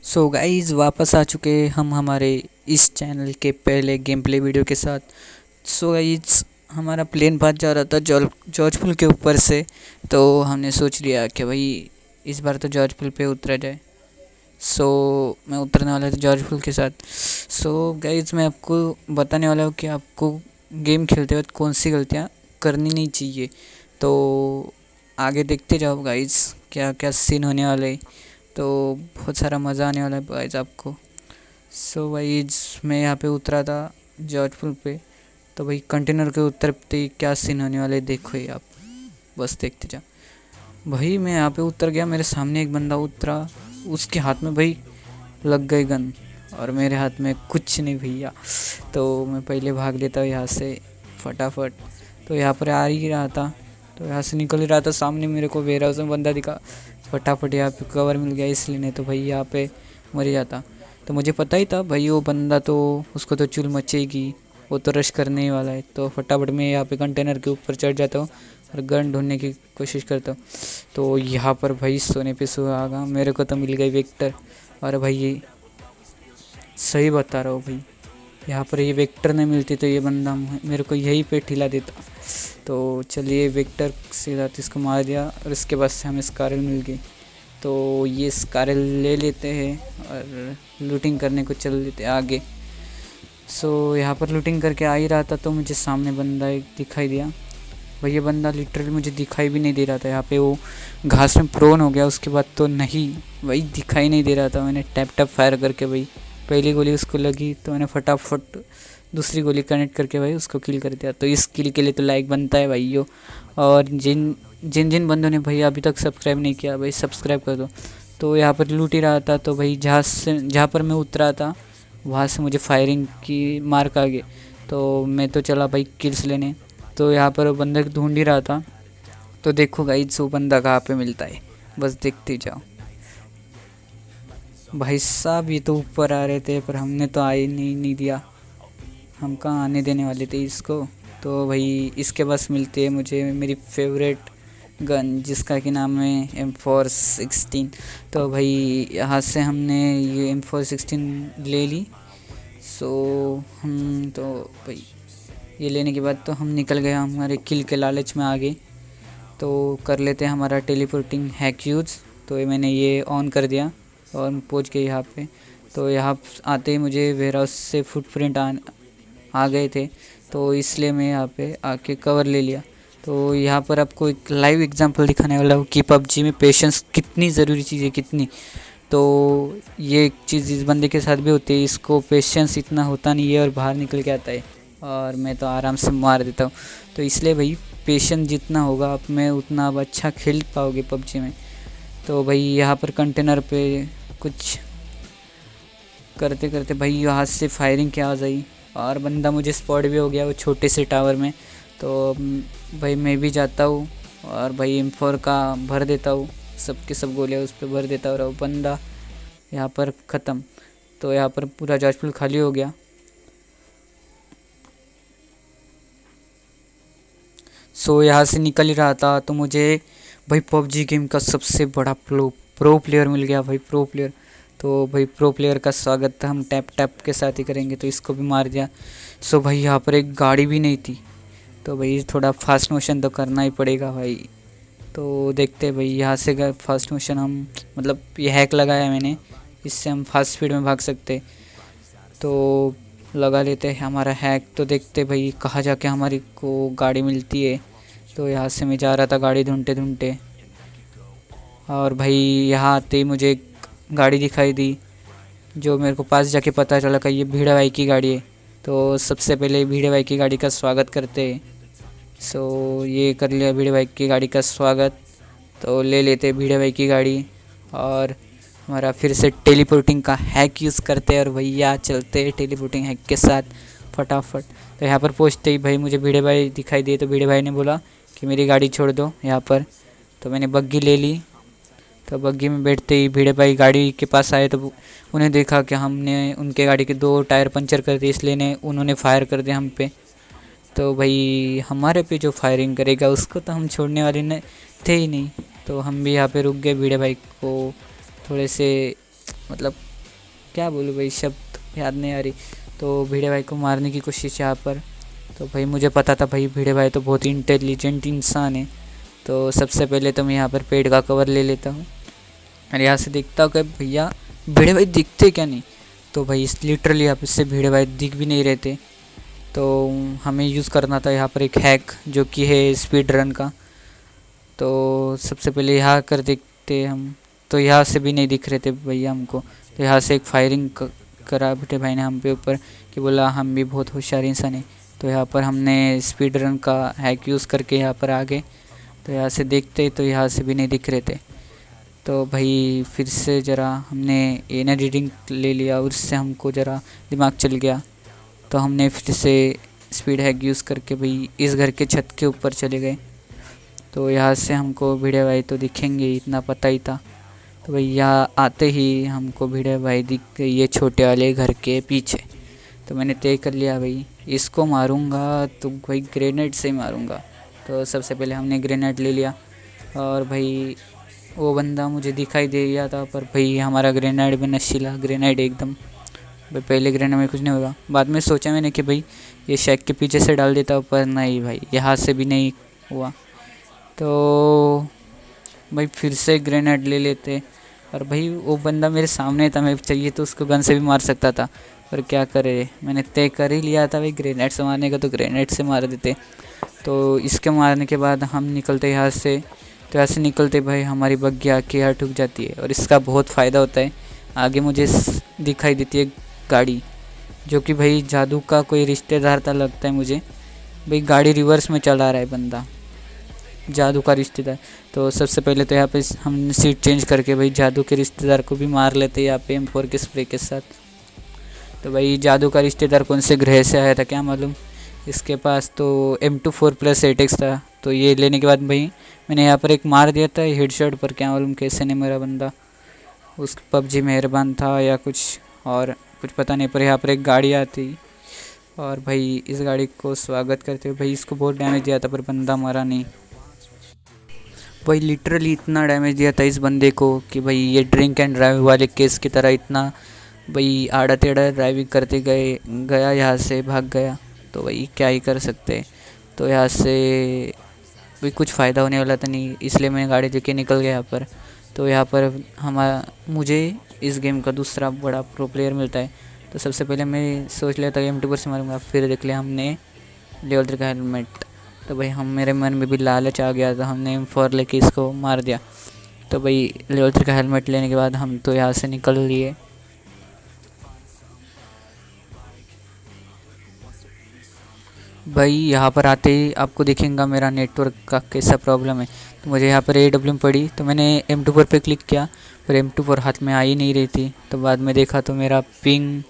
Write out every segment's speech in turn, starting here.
So guys वापस आ चुके हैं हम हमारे इस चैनल के पहले गेम प्ले वीडियो के साथ। सो गाइस हमारा प्लेन बात जा रहा था जॉर्ज पुल के ऊपर से, तो हमने सोच लिया कि भाई इस बार तो जॉर्ज पुल पे उतरा जाए। सो मैं उतरने वाला था जॉर्ज पुल के साथ। सो गाइस मैं आपको बताने वाला हूँ कि आपको गेम खेलते वक्त कौन सी गलतियाँ करनी नहीं चाहिए। तो आगे देखते जाओ गाइस क्या क्या सीन होने वाले, तो बहुत सारा मज़ा आने वाला है गाइस आपको। सो गाइस मैं यहाँ पे उतरा था जॉर्ज पुल पे, तो भाई कंटेनर के उतरते ही क्या सीन होने वाले देखो ही आप, बस देखते जाओ। भाई मैं यहाँ पे उतर गया, मेरे सामने एक बंदा उतरा, उसके हाथ में भाई लग गई गन और मेरे हाथ में कुछ नहीं भैया। तो मैं पहले भाग लेता हूँ यहाँ से फटाफट। तो यहाँ पर आ ही रहा था, तो यहाँ से निकल ही रहा था, सामने मेरे को वेयर हाउस में बंदा दिखा, फटाफट यहाँ पे कवर मिल गया, इसलिए नहीं तो भाई यहाँ पे मर जाता। तो मुझे पता ही था भाई वो बंदा तो उसको तो चुल मचेगी, वो तो रश करने ही वाला है। तो फटाफट मैं यहाँ पे कंटेनर के ऊपर चढ़ जाता हूँ और गन ढूंढने की कोशिश करता हूँ। तो यहाँ पर भाई सोने पे सुहागा, मेरे को तो मिल गई वेक्टर। और भाई ये सही बता रहा हूँ भाई, यहाँ पर ये वेक्टर नहीं मिलती तो ये बंदा मेरे को यहीं पे ठिला देता। तो चलिए वेक्टर सीधा इसको मार दिया और इसके बाद से हमें स्कारल मिल गई। तो ये स्कारल ले लेते हैं और लूटिंग करने को चल लेते आगे। सो यहाँ पर लूटिंग करके आ ही रहा था, तो मुझे सामने बंदा एक दिखाई दिया। भाई ये बंदा लिटरली मुझे दिखाई भी नहीं दे रहा था, यहाँ पे वो घास में प्रोन हो गया, उसके बाद तो नहीं भाई दिखाई नहीं दे रहा था। मैंने टैप टैप फायर करके भाई पहली गोली उसको लगी, तो मैंने फटाफट दूसरी गोली कनेक्ट करके भाई उसको किल कर दिया। तो इस किल के लिए तो लाइक बनता है भाइयों। और जिन जिन जिन बंदों ने भाई अभी तक सब्सक्राइब नहीं किया भाई सब्सक्राइब कर दो। तो यहाँ पर लूट ही रहा था, तो भाई जहाँ पर मैं उतरा था वहाँ से मुझे फायरिंग की मार्क आ गई, तो मैं तो चला भाई किल्स लेने। तो यहाँ पर वो बंदा ढूंढ ही रहा था, तो देखो गाइस वो बंदा कहाँ पे मिलता है, बस देखते जाओ। भाई साहब ये तो ऊपर आ रहे थे पर हमने तो आए नहीं दिया, हम कहाँ आने देने वाले थे इसको। तो भाई इसके पास मिलती है मुझे मेरी फेवरेट गन, जिसका कि नाम है M416। तो भाई यहाँ से हमने ये M416 ले ली। सो हम तो भाई ये लेने के बाद तो हम निकल गए हमारे किल के लालच में आगे। तो कर लेते हैं हमारा टेलीपोर्टिंग हैक यूज़। तो मैंने ये ऑन कर दिया और पहुंच गए यहाँ पे। तो यहाँ आते ही मुझे वेयर हाउस से फुटप्रिंट आ गए थे, तो इसलिए मैं यहाँ पे आके कवर ले लिया। तो यहाँ पर आपको एक लाइव एग्जांपल दिखाने वाला हूँ कि पबजी में पेशेंस कितनी ज़रूरी चीज़ है, कितनी। तो ये एक चीज़ इस बंदे के साथ भी होती है, इसको पेशेंस इतना होता नहीं है और बाहर निकल के आता है, और मैं तो आराम से मार देता हूँ। तो इसलिए भाई पेशेंस जितना होगा आप में उतना आप अच्छा खेल पाओगे पबजी में। तो भाई यहाँ पर कंटेनर पे कुछ करते करते भाई यहाँ से फायरिंग की आवाज़ आई और बंदा मुझे स्पॉट भी हो गया वो छोटे से टावर में। तो भाई मैं भी जाता हूँ और भाई M4 का भर देता हूँ, सबके सब गोलियाँ उस पर भर देता हूँ और वो बंदा यहाँ पर ख़त्म। तो यहाँ पर पूरा जॉर्ज पुल खाली हो गया। सो यहाँ से निकल ही रहा था, तो मुझे भाई पबजी गेम का सबसे बड़ा प्रो प्लेयर मिल गया भाई, प्रो प्लेयर। तो भाई प्रो प्लेयर का स्वागत हम टैप टैप के साथ ही करेंगे, तो इसको भी मार दिया। सो भाई यहाँ पर एक गाड़ी भी नहीं थी, तो भाई थोड़ा फास्ट मोशन तो करना ही पड़ेगा भाई। तो देखते हैं भाई यहाँ से फास्ट मोशन हम मतलब ये हैक लगाया है मैंने, इससे हम फास्ट स्पीड में भाग सकते। तो लगा लेते हैं हमारा हैक। तो देखते भाई कहाँ जाके हमारी को गाड़ी मिलती है। तो यहाँ से मैं जा रहा था गाड़ी ढूंढते ढूंढते, और भाई यहाँ आते ही मुझे एक गाड़ी दिखाई दी, जो मेरे को पास जाके पता चला कि ये भीड़ा भाई की गाड़ी है। तो सबसे पहले भीड़े भाई की गाड़ी का स्वागत करते हैं। सो ये कर लिया भीड़े भाई की गाड़ी का स्वागत। तो ले लेते भीड़े भाई की गाड़ी और हमारा फिर से टेलीपोर्टिंग का हैक यूज़ करते हैं और भैया चलते हैं टेलीपोर्टिंग हैक के साथ फटाफट। तो यहाँ पर पहुँचते ही भाई मुझे भीड़े भाई दिखाई दिए, तो भीड़े भाई ने बोला कि मेरी गाड़ी छोड़ दो यहाँ पर। तो मैंने बग्गी ले ली। तो बग्गी में बैठते ही भीड़े भाई गाड़ी के पास आए, तो उन्हें देखा कि हमने उनके गाड़ी के 2 टायर पंचर कर दिए, इसलिए उन्होंने फायर कर दिया हम पे। तो भाई हमारे पे जो फायरिंग करेगा उसको तो हम छोड़ने वाले न थे ही नहीं। तो हम भी यहाँ पे रुक गए, भीड़े भाई को थोड़े से मतलब क्या बोलूँ भाई, शब्द याद नहीं आ रही। तो भिड़े भाई को मारने की कोशिश यहाँ पर। तो भाई मुझे पता था भाई भिड़े भाई तो बहुत ही इंटेलिजेंट इंसान है। तो सबसे पहले तो मैं यहाँ पर पेड़ का कवर ले लेता हूँ और यहाँ से देखता हूँ कि भैया भिड़े भाई दिखते क्या नहीं। तो भाई इस लिटरली यहाँ से भिड़े भाई दिख भी नहीं रहते। तो हमें यूज़ करना था यहाँ पर एक हैक जो कि है स्पीड रन का। तो सबसे पहले यहाँ कर देखते हम। तो यहाँ से भी नहीं दिख रहे थे भैया हमको। तो यहाँ से एक फायरिंग करा भिड़े भाई ने हम पे ऊपर कि बोला हम भी बहुत होशियार इंसान हैं। तो यहाँ पर हमने स्पीड रन का हैक यूज़ करके यहाँ पर आ गए। तो यहाँ से देखते तो यहाँ से भी नहीं दिख रहे थे। तो भाई फिर से ज़रा हमने एनर्जी ड्रिंक ले लिया और उससे हमको ज़रा दिमाग चल गया। तो हमने फिर से स्पीड हैक यूज़ करके भाई इस घर के छत के ऊपर चले गए। तो यहाँ से हमको भिड़े भाई तो दिखेंगे, इतना पता ही था। तो भाई यहाँ आते ही हमको भिड़े भाई दिख गए ये छोटे वाले घर के पीछे। तो मैंने तय कर लिया भाई इसको मारूंगा तो भाई ग्रेनेड से ही मारूंगा। तो सबसे पहले हमने ग्रेनेड ले लिया और भाई वो बंदा मुझे दिखाई दे गया था, पर भाई हमारा ग्रेनेड भी नशीला ग्रेनेड एकदम। भाई पहले ग्रेनेड में कुछ नहीं होगा, बाद में सोचा मैंने कि भाई ये शैक के पीछे से डाल देता, पर नहीं भाई यहाँ से भी नहीं हुआ। तो भाई फिर से ग्रेनेड ले लेते और भाई वो बंदा मेरे सामने था, मैं चाहिए तो उसको गन से भी मार सकता था, पर क्या करे मैंने तय कर ही लिया था भाई ग्रेनेड से मारने का, तो ग्रेनेड से मार देते। तो इसके मारने के बाद हम निकलते यहाँ से। तो यहाँ से निकलते भाई हमारी बग्गी आके यहाँ ठुक जाती है और इसका बहुत फ़ायदा होता है। आगे मुझे दिखाई देती है गाड़ी, जो कि भाई जादू का कोई रिश्तेदार था लगता है मुझे। भाई गाड़ी रिवर्स में चला रहा है बंदा, जादू का रिश्तेदार। तो सबसे पहले तो यहाँ पे हम सीट चेंज करके भाई जादू के रिश्तेदार को भी मार लेते यहाँ पे M4 के स्प्रे के साथ। तो भाई जादू का रिश्तेदार कौन से ग्रह से आया था क्या मालूम, इसके पास तो M24+8X था। तो ये लेने के बाद भाई मैंने यहाँ पर एक मार दिया था हेडशॉट, पर क्या मालूम कैसे नहीं मेरा बंदा, उस PUBG मेहरबान था या कुछ और कुछ पता नहीं। पर यहाँ पर एक गाड़ी आती और भाई इस गाड़ी को स्वागत करते हुए भाई इसको बहुत डैमेज दिया था, पर बंदा मरा नहीं। भाई लिटरली इतना डैमेज दिया था इस बंदे को कि भाई ये ड्रिंक एंड ड्राइव वाले केस की तरह इतना भाई आड़ा टेढ़ा ड्राइविंग करते गया यहाँ से भाग गया। तो भाई क्या ही कर सकते। तो यहाँ से भी कुछ फ़ायदा होने वाला था नहीं, इसलिए मैं गाड़ी लेके निकल गया यहाँ पर। तो यहाँ पर मुझे इस गेम का दूसरा बड़ा प्रो प्लेयर मिलता है। तो सबसे पहले मैं सोच लिया था कि M2 से मारूंगा, फिर देख लिया हमने लेवल 3 का हेलमेट। तो भाई मेरे मन में भी लालच आ गया, तो हमने M4 लेके इसको मार दिया। तो भाई लेवल 3 का हेलमेट लेने के बाद हम तो यहाँ से निकल लिए। भाई यहाँ पर आते ही आपको दिखेगा मेरा नेटवर्क का कैसा प्रॉब्लम है। तो मुझे यहाँ पर AWM पड़ी, तो मैंने M24 पे क्लिक किया, पर M24 हाथ में आ ही नहीं रही थी। तो बाद में देखा तो मेरा पिंग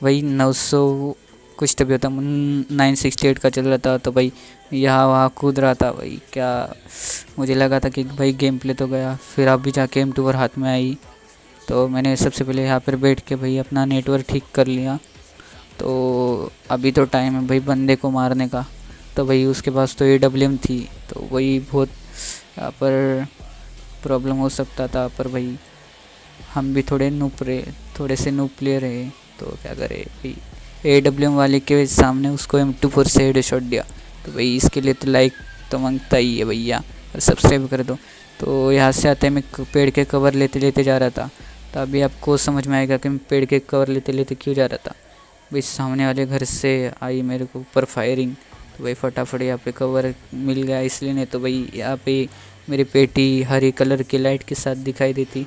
वही 900 कुछ तभी होता 968 का चल रहा था। तो भाई यहाँ वहाँ कूद रहा था भाई, क्या मुझे लगा था कि भाई गेम प्ले तो गया। फिर अभी जाके M24 हाथ में आई, तो मैंने सबसे पहले यहाँ पर बैठ के भाई अपना नेटवर्क ठीक कर लिया। तो अभी तो टाइम है भाई बंदे को मारने का। तो भाई उसके पास तो AWM थी, तो वही बहुत यहाँ पर प्रॉब्लम हो सकता था। पर भाई हम भी थोड़े से नूप प्लेयर रहे, तो क्या करे भाई AWM वाले के सामने उसको M24 से हेडशॉट दिया। तो भाई इसके लिए तो लाइक तो मांगता ही है भैया, और सब्सक्राइब कर दो। तो यहाँ से आते मैं पेड़ के कवर लेते लेते जा रहा था। तो अभी आपको समझ में आएगा कि मैं पेड़ के कवर लेते लेते क्यों जा रहा था। भाई सामने वाले घर से आई मेरे को ऊपर फायरिंग, तो भाई फटाफट यहाँ पे कवर मिल गया इसलिए, नहीं तो भाई यहाँ पे मेरी पेटी हरी कलर की लाइट के साथ दिखाई देती।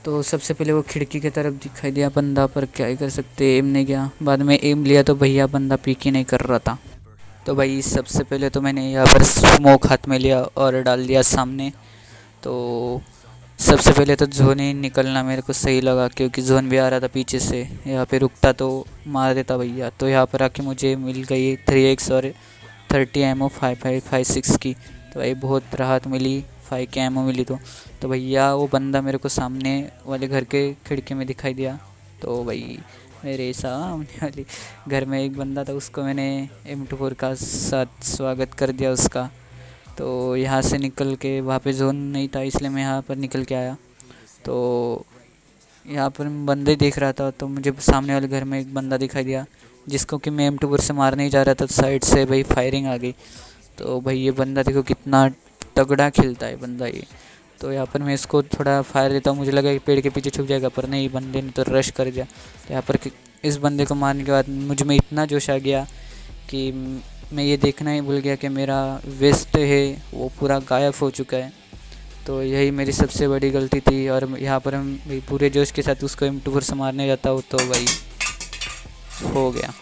तो सबसे पहले वो खिड़की की तरफ दिखाई दिया बंदा, पर क्या ही कर सकते, एम नहीं गया। बाद में एम लिया तो भैया बंदा पीकी नहीं कर रहा था। तो भाई सबसे पहले तो मैंने यहाँ पर स्मोक हाथ में लिया और डाल दिया सामने। तो सबसे पहले तो जोन ही निकलना मेरे को सही लगा, क्योंकि जोन भी आ रहा था पीछे से, यहाँ पे रुकता तो मार देता भैया। तो यहाँ पर आके मुझे मिल गई 3x और 30 एमओ 5.56 की। तो भाई बहुत राहत मिली, 5 की एमओ मिली। तो भैया वो बंदा मेरे को सामने वाले घर के खिड़की में दिखाई दिया। तो भाई मेरे सामने वाले घर में एक बंदा था, उसको मैंने M24 का साथ स्वागत कर दिया उसका। तो यहाँ से निकल के वहाँ पे जोन नहीं था, इसलिए मैं यहाँ पर निकल के आया। तो यहाँ पर मैं बंदे देख रहा था तो मुझे सामने वाले घर में एक बंदा दिखाई दिया, जिसको कि मैं M24 से मारने ही जा रहा था, तो साइड से भाई फायरिंग आ गई। तो भाई ये बंदा देखो कितना तगड़ा खेलता है बंदा ये। तो यहाँ पर मैं इसको थोड़ा फायर देता हूँ, मुझे लगा कि पेड़ के पीछे छुप जाएगा, पर नहीं, बंदे ने तो रश कर दिया। तो यहाँ पर इस बंदे को मारने के बाद मुझ में इतना जोश आ गया कि मैं ये देखना ही भूल गया कि मेरा वेस्ट है वो पूरा गायब हो चुका है। तो यही मेरी सबसे बड़ी गलती थी। और यहाँ पर हम पूरे जोश के साथ उसको M24 से मारने जाता हूँ तो भाई हो गया।